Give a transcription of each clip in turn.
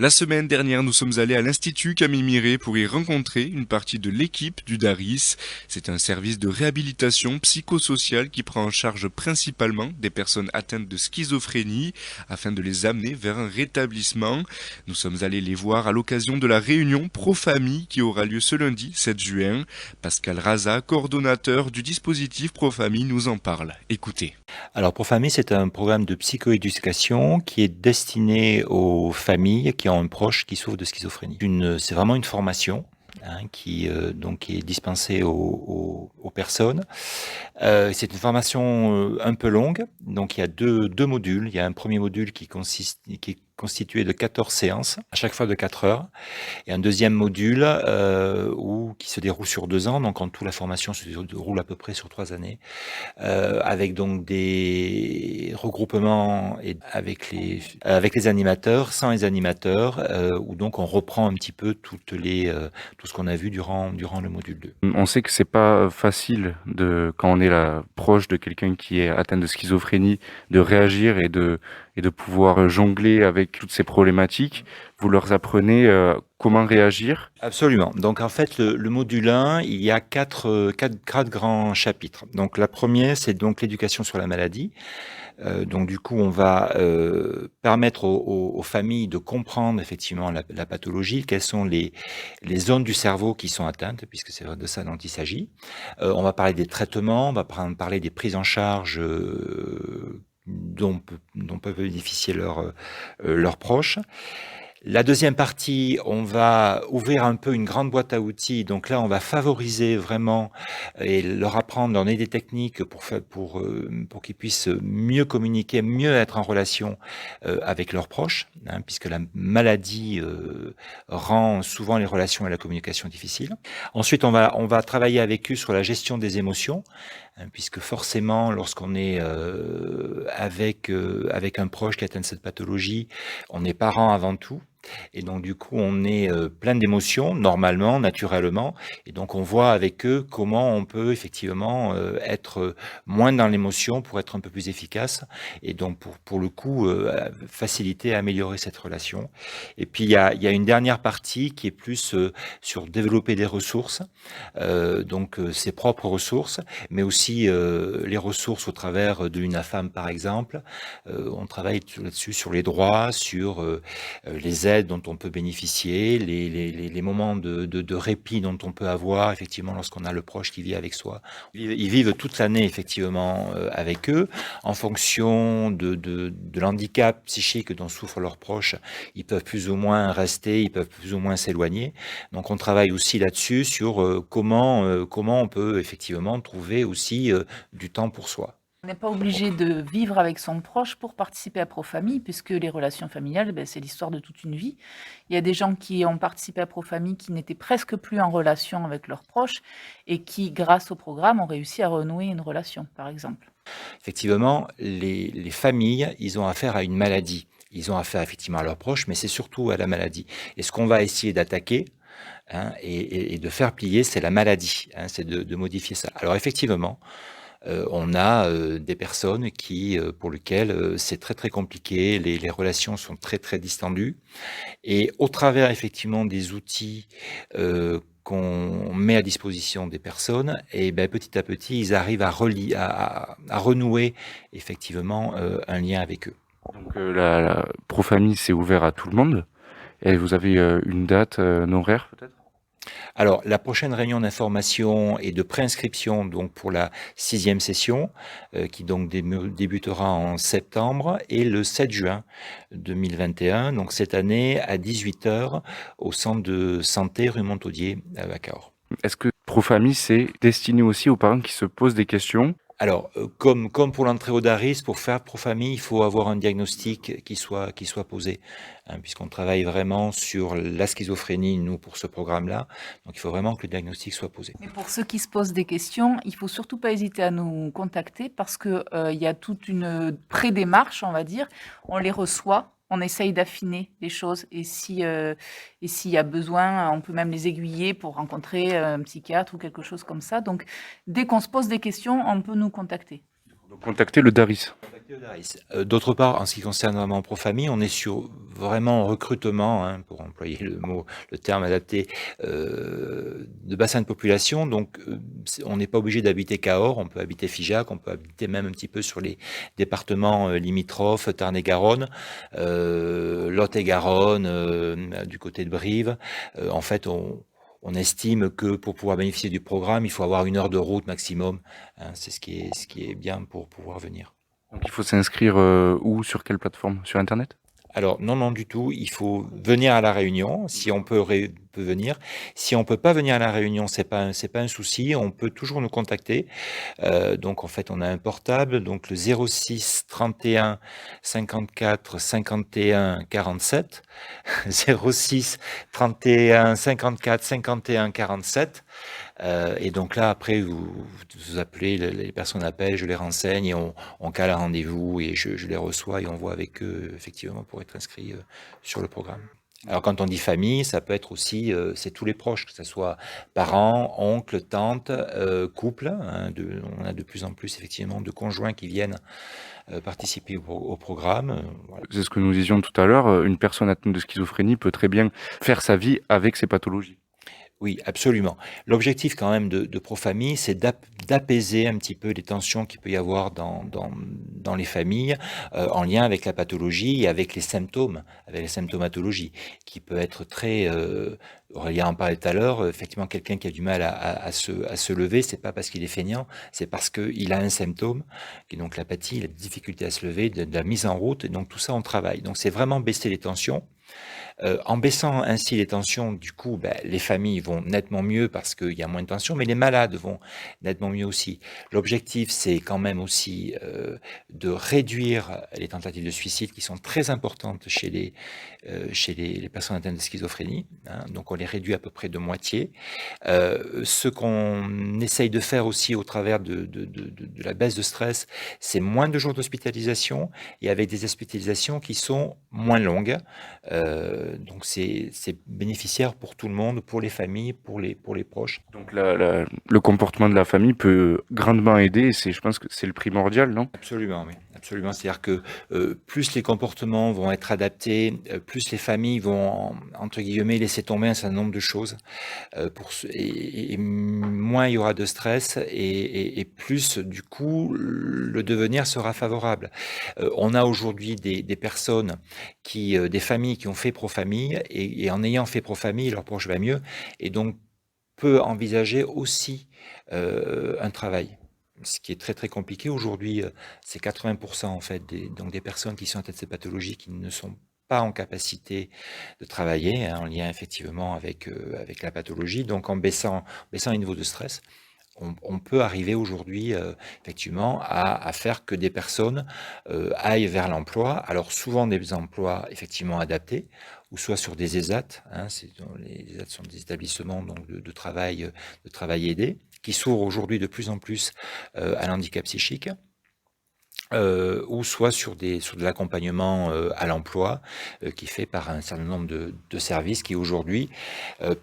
La semaine dernière, nous sommes allés à l'Institut Camille Miret pour y rencontrer une partie de l'équipe du DARIS. C'est un service de réhabilitation psychosociale qui prend en charge principalement des personnes atteintes de schizophrénie afin de les amener vers un rétablissement. Nous sommes allés les voir à l'occasion de la réunion Pro-Famille qui aura lieu ce lundi 7 juin. Pascal Raza, coordonnateur du dispositif Pro-Famille, nous en parle. Écoutez. Alors pour Famille, c'est un programme de psychoéducation qui est destiné aux familles qui ont un proche qui souffre de schizophrénie. C'est vraiment une formation qui est dispensée aux personnes. C'est une formation un peu longue, donc il y a deux modules. Il y a un premier module qui est constitué de 14 séances, à chaque fois de 4 heures, et un deuxième module qui se déroule sur 2 ans, donc en tout la formation se déroule à peu près sur 3 années, avec donc des regroupements avec les animateurs, sans les animateurs, où donc on reprend un petit peu tout ce qu'on a vu durant le module 2. On sait que c'est pas facile quand on est là, proche de quelqu'un qui est atteint de schizophrénie, de réagir et de pouvoir jongler avec toutes ces problématiques. Vous leur apprenez comment réagir. Absolument. Donc en fait, le module 1, il y a quatre grands chapitres. Donc la première, c'est donc l'éducation sur la maladie. Donc du coup, on va permettre aux familles de comprendre effectivement la pathologie, quelles sont les zones du cerveau qui sont atteintes, puisque c'est de ça dont il s'agit. On va parler des traitements, on va parler des prises en charge dont peuvent bénéficier leurs proches. La deuxième partie, on va ouvrir un peu une grande boîte à outils. Donc là, on va favoriser vraiment et leur apprendre, donner des techniques pour qu'ils puissent mieux communiquer, mieux être en relation avec leurs proches, puisque la maladie rend souvent les relations et la communication difficiles. Ensuite, on va travailler avec eux sur la gestion des émotions, puisque forcément, lorsqu'on est avec un proche qui atteint cette pathologie, on est parent avant tout. Et donc du coup, on est plein d'émotions, normalement, naturellement, et donc on voit avec eux comment on peut effectivement être moins dans l'émotion pour être un peu plus efficace, et donc pour le coup faciliter, améliorer cette relation. Et puis il y a une dernière partie qui est plus sur développer des ressources, ses propres ressources, mais aussi les ressources au travers de l'UNAFAM par exemple. On travaille là-dessus sur les droits, sur les aides dont on peut bénéficier, les moments de répit dont on peut avoir effectivement lorsqu'on a le proche qui vit avec soi. Ils vivent toute l'année effectivement avec eux. En fonction de l'handicap psychique dont souffrent leurs proches, ils peuvent plus ou moins rester, ils peuvent plus ou moins s'éloigner. Donc on travaille aussi là-dessus sur comment on peut effectivement trouver aussi du temps pour soi. On n'est pas obligé de vivre avec son proche pour participer à Pro-Famille, puisque les relations familiales, c'est l'histoire de toute une vie. Il y a des gens qui ont participé à Pro-Famille qui n'étaient presque plus en relation avec leurs proches et qui, grâce au programme, ont réussi à renouer une relation, par exemple. Effectivement, les familles, ils ont affaire à une maladie. Ils ont affaire effectivement à leurs proches, mais c'est surtout à la maladie. Et ce qu'on va essayer d'attaquer, et de faire plier, c'est la maladie, c'est de modifier ça. Alors effectivement, on a des personnes pour lesquelles c'est très très compliqué, les relations sont très très distendues, et au travers effectivement des outils qu'on met à disposition des personnes, et ben petit à petit ils arrivent à renouer effectivement un lien avec eux. Donc la Pro-Famille, c'est ouvert à tout le monde. Et vous avez une date, un horaire peut-être? Alors, la prochaine réunion d'information et de préinscription donc pour la 6e session, qui donc débutera en septembre, et le 7 juin 2021, donc cette année à 18h au centre de santé rue Montaudier à Cahors. Est-ce que Pro-Famille, c'est destiné aussi aux parents qui se posent des questions? Alors, comme pour l'entrée au DARIS, pour faire Pro-Famille, il faut avoir un diagnostic qui soit posé, puisqu'on travaille vraiment sur la schizophrénie, nous, pour ce programme-là. Donc, il faut vraiment que le diagnostic soit posé. Mais pour ceux qui se posent des questions, il ne faut surtout pas hésiter à nous contacter parce qu'il y a toute une pré-démarche, on va dire. On les reçoit, on essaye d'affiner les choses et s'il y a besoin, on peut même les aiguiller pour rencontrer un psychiatre ou quelque chose comme ça. Donc, dès qu'on se pose des questions, on peut nous contacter. Donc, contactez le DARIS. D'autre part, en ce qui concerne vraiment Profamille, on est sur vraiment recrutement, hein, pour employer le terme adapté, de bassin de population. Donc, on n'est pas obligé d'habiter Cahors, on peut habiter Figeac, on peut habiter même un petit peu sur les départements limitrophes, Tarn-et-Garonne, Lot-et-Garonne, du côté de Brive. En fait, on estime que pour pouvoir bénéficier du programme, il faut avoir 1 heure de route maximum. Hein, c'est ce qui est bien pour pouvoir venir. Donc, il faut s'inscrire où, sur quelle plateforme? Sur Internet? Alors non du tout, il faut venir à la réunion, si on peut venir. Si on peut pas venir à la réunion, c'est pas un souci, on peut toujours nous contacter. Donc en fait, on a un portable, donc le 06 31 54 51 47, 06 31 54 51 47. Et donc là, après, vous appelez, les personnes appellent, je les renseigne et on cale un rendez-vous et je les reçois et on voit avec eux, effectivement, pour être inscrit sur le programme. Alors quand on dit famille, ça peut être aussi, c'est tous les proches, que ce soit parents, oncles, tantes, couples. Hein, on a de plus en plus, effectivement, de conjoints qui viennent participer au programme. Voilà. C'est ce que nous disions tout à l'heure, une personne atteinte de schizophrénie peut très bien faire sa vie avec ses pathologies. Oui, absolument. L'objectif quand même de Profamille, c'est d'apaiser un petit peu les tensions qu'il peut y avoir dans les familles en lien avec la pathologie et avec les symptômes, avec la symptomatologie, qui peut être très... Aurélien en parlait tout à l'heure, effectivement, quelqu'un qui a du mal à se lever, c'est pas parce qu'il est feignant, c'est parce qu'il a un symptôme, qui est donc l'apathie, la difficulté à se lever, de la mise en route, et donc tout ça, on travaille. Donc c'est vraiment baisser les tensions. En baissant ainsi les tensions, du coup, les familles vont nettement mieux parce qu'il y a moins de tensions, mais les malades vont nettement mieux aussi. L'objectif, c'est quand même aussi de réduire les tentatives de suicide qui sont très importantes chez les personnes atteintes de schizophrénie. Hein, donc, on les réduit à peu près de moitié. Ce qu'on essaye de faire aussi au travers de la baisse de stress, c'est moins de jours d'hospitalisation et avec des hospitalisations qui sont moins longues. Donc c'est bénéficiaire pour tout le monde, pour les familles, pour les proches. Donc le comportement de la famille peut grandement aider, et je pense que c'est le primordial, non? Absolument, oui. Absolument. C'est-à-dire que plus les comportements vont être adaptés, plus les familles vont, entre guillemets, laisser tomber un certain nombre de choses. Et moins il y aura de stress et plus, du coup, le devenir sera favorable. On a aujourd'hui des personnes, des familles qui ont fait Profamille et en ayant fait Profamille, leur proche va mieux et donc peut envisager aussi un travail. Ce qui est très très compliqué aujourd'hui, c'est 80% en fait des personnes qui sont atteintes de ces pathologies qui ne sont pas en capacité de travailler, hein, en lien effectivement avec la pathologie. Donc en baissant les niveaux de stress, on peut arriver aujourd'hui effectivement à faire que des personnes aillent vers l'emploi. Alors souvent des emplois effectivement adaptés, ou soit sur des ESAT. Hein, les ESAT sont des établissements donc de travail aidé, qui s'ouvrent aujourd'hui de plus en plus à l'handicap psychique. Ou soit sur de l'accompagnement à l'emploi qui est fait par un certain nombre de services qui aujourd'hui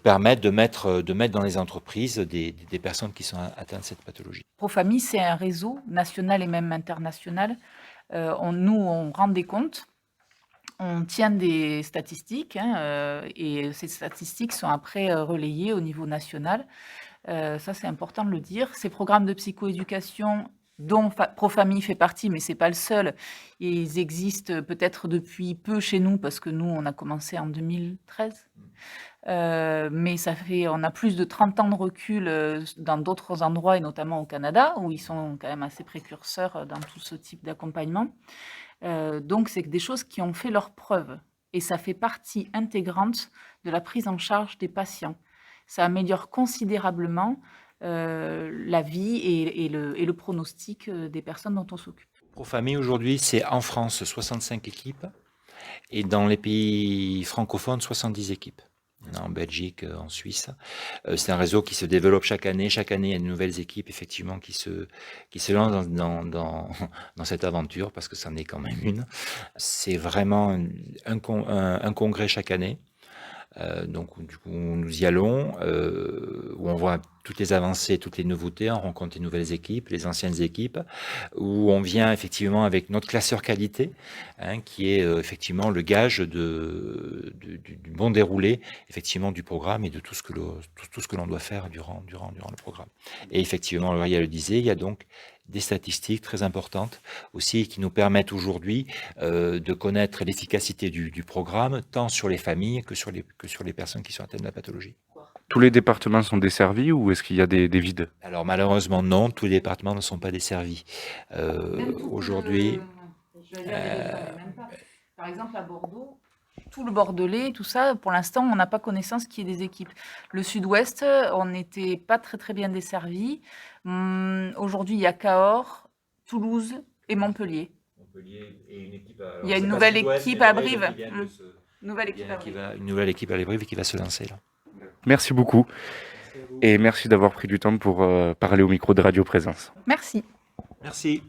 permettent de mettre dans les entreprises des personnes qui sont atteintes de cette pathologie. Profamille, c'est un réseau national et même international. On rend des comptes, on tient des statistiques et ces statistiques sont après relayées au niveau national. Ça, c'est important de le dire. Ces programmes de psychoéducation dont Profamille fait partie, mais ce n'est pas le seul. Ils existent peut-être depuis peu chez nous, parce que nous, on a commencé en 2013. Mais on a plus de 30 ans de recul dans d'autres endroits, et notamment au Canada, où ils sont quand même assez précurseurs dans tout ce type d'accompagnement. Donc, c'est des choses qui ont fait leurs preuves. Et ça fait partie intégrante de la prise en charge des patients. Ça améliore considérablement la vie et le pronostic des personnes dont on s'occupe. Profamille, aujourd'hui, c'est en France 65 équipes et dans les pays francophones 70 équipes. En Belgique, en Suisse. C'est un réseau qui se développe chaque année. Chaque année, il y a de nouvelles équipes, effectivement, qui se lancent dans cette aventure, parce que c'en est quand même une. C'est vraiment un congrès chaque année. Donc du coup, nous y allons, où on voit toutes les avancées, toutes les nouveautés, on rencontre les nouvelles équipes, les anciennes équipes, où on vient effectivement avec notre classeur qualité, qui est effectivement le gage du bon déroulé effectivement du programme et de tout ce que l'on doit faire durant le programme. Et effectivement, Lauriane le disait, il y a donc des statistiques très importantes aussi qui nous permettent aujourd'hui de connaître l'efficacité du programme, tant sur les familles que sur les personnes qui sont atteintes de la pathologie. Tous les départements sont desservis ou est-ce qu'il y a des vides? Alors malheureusement non, tous les départements ne sont pas desservis. Aujourd'hui, Par exemple, à Bordeaux, tout le Bordelais, tout ça, pour l'instant, on n'a pas connaissance qu'il y ait des équipes. Le Sud-Ouest, on n'était pas très très bien desservi. Aujourd'hui, il y a Cahors, Toulouse et Montpellier. Il y a une nouvelle équipe à Brive. Une nouvelle équipe à Brive qui va se lancer là. Merci beaucoup et merci d'avoir pris du temps pour parler au micro de Radio Présence. Merci. Merci.